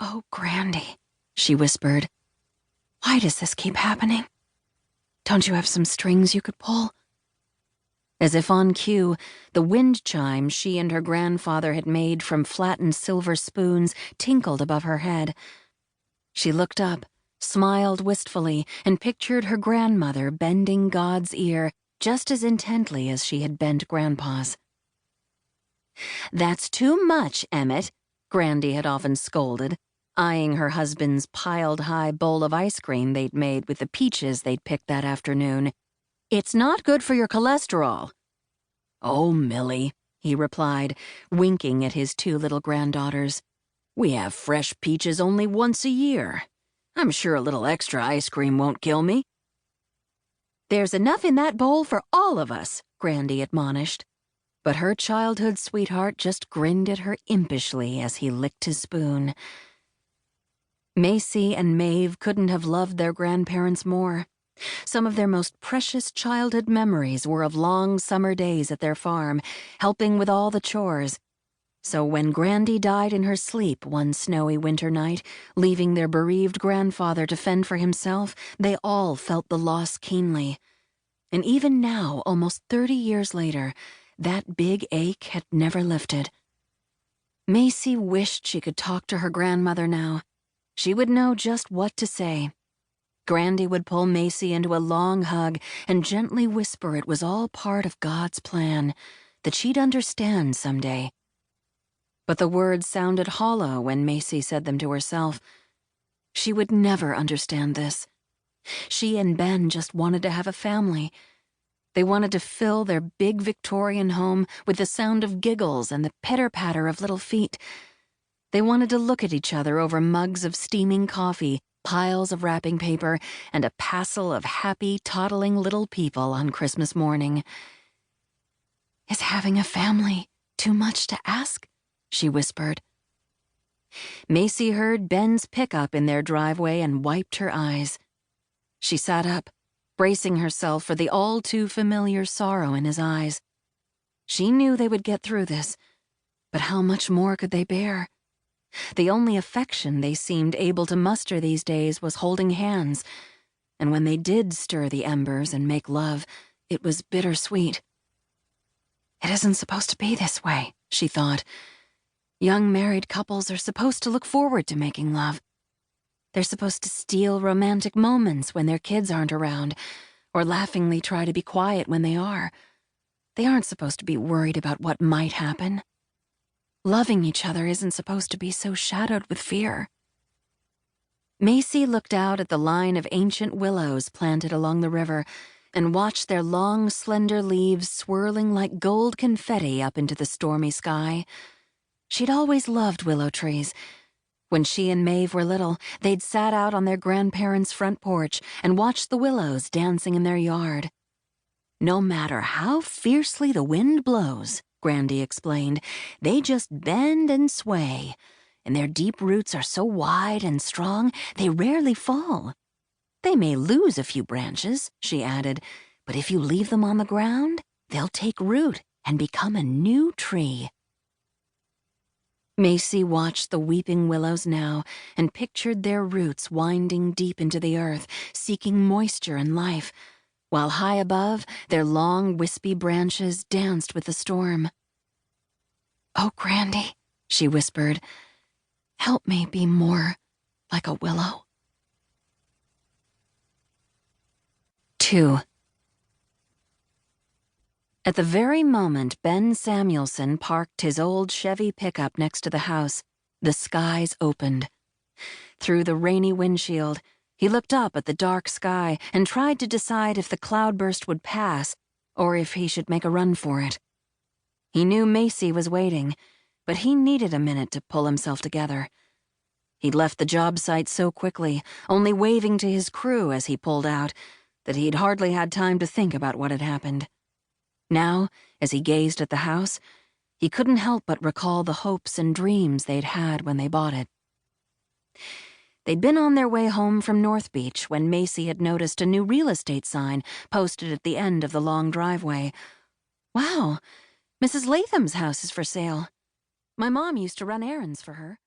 "Oh, Grandy," she whispered. "Why does this keep happening? Don't you have some strings you could pull?" As if on cue, the wind chimes she and her grandfather had made from flattened silver spoons tinkled above her head. She looked up, smiled wistfully, and pictured her grandmother bending God's ear just as intently as she had bent Grandpa's. "That's too much, Emmett," Grandy had often scolded, eyeing her husband's piled-high bowl of ice cream they'd made with the peaches they'd picked that afternoon. "It's not good for your cholesterol." "Oh, Millie," he replied, winking at his two little granddaughters. "We have fresh peaches only once a year. I'm sure a little extra ice cream won't kill me." "There's enough in that bowl for all of us," Grandy admonished. But her childhood sweetheart just grinned at her impishly as he licked his spoon. Macey and Maeve couldn't have loved their grandparents more. Some of their most precious childhood memories were of long summer days at their farm, helping with all the chores. So when Grandy died in her sleep one snowy winter night, leaving their bereaved grandfather to fend for himself, they all felt the loss keenly. And even now, almost 30 years later, that big ache had never lifted. Macey wished she could talk to her grandmother now. She would know just what to say. Grandy would pull Macey into a long hug and gently whisper it was all part of God's plan, that she'd understand someday. But the words sounded hollow when Macey said them to herself. She would never understand this. She and Ben just wanted to have a family. They wanted to fill their big Victorian home with the sound of giggles and the pitter-patter of little feet. They wanted to look at each other over mugs of steaming coffee, piles of wrapping paper, and a passel of happy, toddling little people on Christmas morning. "Is having a family too much to ask?" she whispered. Macey heard Ben's pickup in their driveway and wiped her eyes. She sat up, bracing herself for the all-too-familiar sorrow in his eyes. She knew they would get through this, but how much more could they bear? The only affection they seemed able to muster these days was holding hands, and when they did stir the embers and make love, it was bittersweet. It isn't supposed to be this way, she thought. Young married couples are supposed to look forward to making love. They're supposed to steal romantic moments when their kids aren't around, or laughingly try to be quiet when they are. They aren't supposed to be worried about what might happen. Loving each other isn't supposed to be so shadowed with fear. Macey looked out at the line of ancient willows planted along the river and watched their long, slender leaves swirling like gold confetti up into the stormy sky. She'd always loved willow trees. When she and Maeve were little, they'd sat out on their grandparents' front porch and watched the willows dancing in their yard. "No matter how fiercely the wind blows," Grandy explained, "they just bend and sway, and their deep roots are so wide and strong they rarely fall. They may lose a few branches," she added, "but if you leave them on the ground, they'll take root and become a new tree." Macey watched the weeping willows now and pictured their roots winding deep into the earth, seeking moisture and life, while high above, their long, wispy branches danced with the storm. "Oh, Grandy," she whispered, "help me be more like a willow." 2. At the very moment Ben Samuelson parked his old Chevy pickup next to the house, the skies opened. Through the rainy windshield, he looked up at the dark sky and tried to decide if the cloudburst would pass or if he should make a run for it. He knew Macey was waiting, but he needed a minute to pull himself together. He'd left the job site so quickly, only waving to his crew as he pulled out, that he'd hardly had time to think about what had happened. Now, as he gazed at the house, he couldn't help but recall the hopes and dreams they'd had when they bought it. They'd been on their way home from North Beach when Macey had noticed a new real estate sign posted at the end of the long driveway. "Wow, Mrs. Latham's house is for sale. My mom used to run errands for her."